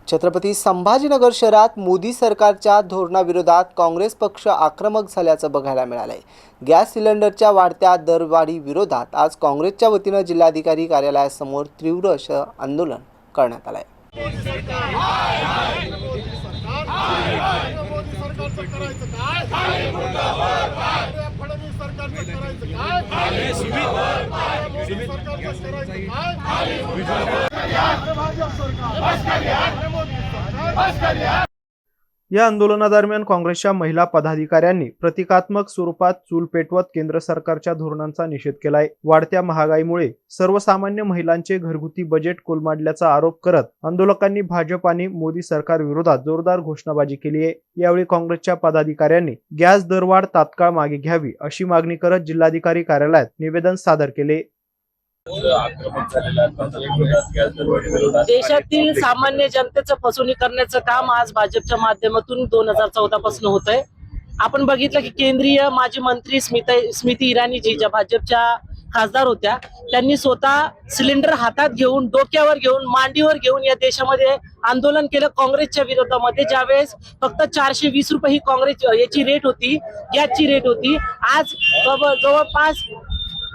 छत्रपती संभाजीनगर शहरात मोदी सरकारच्या धोरणाविरोधात काँग्रेस पक्ष आक्रमक झाल्याचं बघायला मिळालंय। गॅस सिलेंडरच्या वाढत्या दरवाढी विरोधात आज काँग्रेसच्या वतीनं जिल्हाधिकारी कार्यालयासमोर तीव्र असं आंदोलन करण्यात आलंय। या आंदोलनादरम्यान काँग्रेसच्या महिला पदाधिकाऱ्यांनी प्रतिकात्मक स्वरूपात चूल पेटवत केंद्र सरकारच्या धोरणांचा निषेध केलाय। वाढत्या महागाईमुळे सर्वसामान्य महिलांचे घरगुती बजेट कोलमडल्याचा आरोप करत आंदोलकांनी भाजप आणि मोदी सरकार विरोधात जोरदार घोषणाबाजी केली आहे। यावेळी काँग्रेसच्या पदाधिकाऱ्यांनी गॅस दरवाढ तात्काळ मागे घ्यावी अशी मागणी करत जिल्हाधिकारी कार्यालयात निवेदन सादर केले। देशातील सामान्य जनतेचं फसवणूक करण्याचं काम आज भाजपच्या माध्यमातून 2014 पासून होत आहे। आपण बघितलं की केंद्रीय माजी मंत्री स्मृती इराणी जी ज्या भाजपच्या खासदार होत्या, त्यांनी स्वतः सिलेंडर हातात घेऊन, डोक्यावर घेऊन, मांडीवर घेऊन या देशामध्ये आंदोलन केलं काँग्रेसच्या विरोधामध्ये। ज्यावेळेस फक्त 420 रुपये ही काँग्रेस याची रेट होती, गॅसची रेट होती, आज जवळपास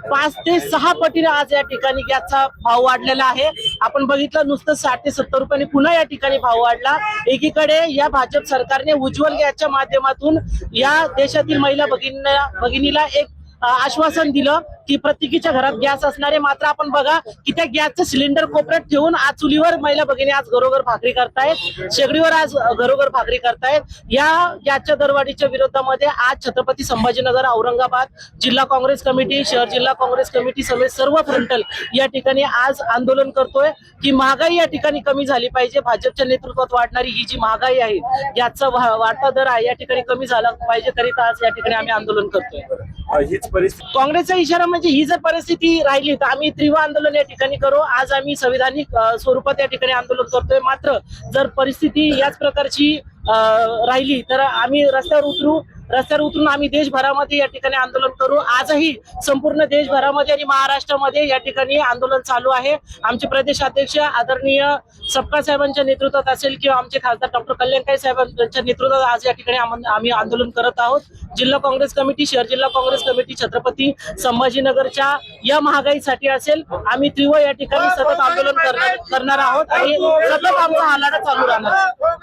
5 ते 6 पटीने आज या ठिकाणी गॅसचा भाव वाढलेला आहे। आपण बघितलं नुसतं 60 ते 70 रुपयांनी पुन्हा या ठिकाणी भाव वाढला। एकीकडे या भाजप सरकारने उज्ज्वल गॅसच्या माध्यमातून या देशातील महिला भगिनीला एक आश्वासन दिलं की प्रत्येकीच्या घरात गॅस असणारे। मात्र आपण बघा की त्या गॅसचं सिलेंडर कोपऱ्यात ठेवून आज चुलीवर महिला भगिनी आज घरोघर भाकरी करतायत, शेगडीवर आज घरोघर भाकरी करतायत। या गॅसच्या दरवाढीच्या विरोधामध्ये आज छत्रपती संभाजीनगर, औरंगाबाद जिल्हा काँग्रेस कमिटी, शहर जिल्हा काँग्रेस कमिटी समेत सर्व फ्रंटल या ठिकाणी आज आंदोलन करतोय की महागाई या ठिकाणी कमी झाली पाहिजे। भाजपच्या नेतृत्वात वाढणारी ही जी महागाई आहे, गॅसचा वाढता दर आहे, या ठिकाणी कमी झाला पाहिजे करिता आज या ठिकाणी आम्ही आंदोलन करतोय। हीच परिस्थिती काँग्रेसचा इशारा म्हणजे ही जर परिस्थिती राहिली तर आम्ही तीव्र आंदोलन या ठिकाणी करू। आज आम्ही संविधानिक स्वरूपात या ठिकाणी आंदोलन करतोय। मात्र जर परिस्थिती याच प्रकारची राहिली तर आम्ही रस्त्यावर उतरून आम्ही देशभरामध्ये या ठिकाणी आंदोलन करू। आजही संपूर्ण देशभरामध्ये आणि महाराष्ट्रामध्ये या ठिकाणी आंदोलन चालू आहे। आमचे प्रदेशाध्यक्ष आदरणीय सपकाळ साहेबांच्या नेतृत्वात असेल किंवा आमचे खासदार डॉक्टर कल्याणकारी साहेबांच्या नेतृत्वात आज या ठिकाणी आम्ही आंदोलन करत आहोत। जिल्हा काँग्रेस कमिटी, शहर जिल्हा काँग्रेस कमिटी छत्रपती संभाजीनगरच्या या महागाईसाठी असेल, आम्ही तीव्र या ठिकाणी सतत आंदोलन करणार आहोत आणि सतत आमचा हा लढा चालू राहणार आहे।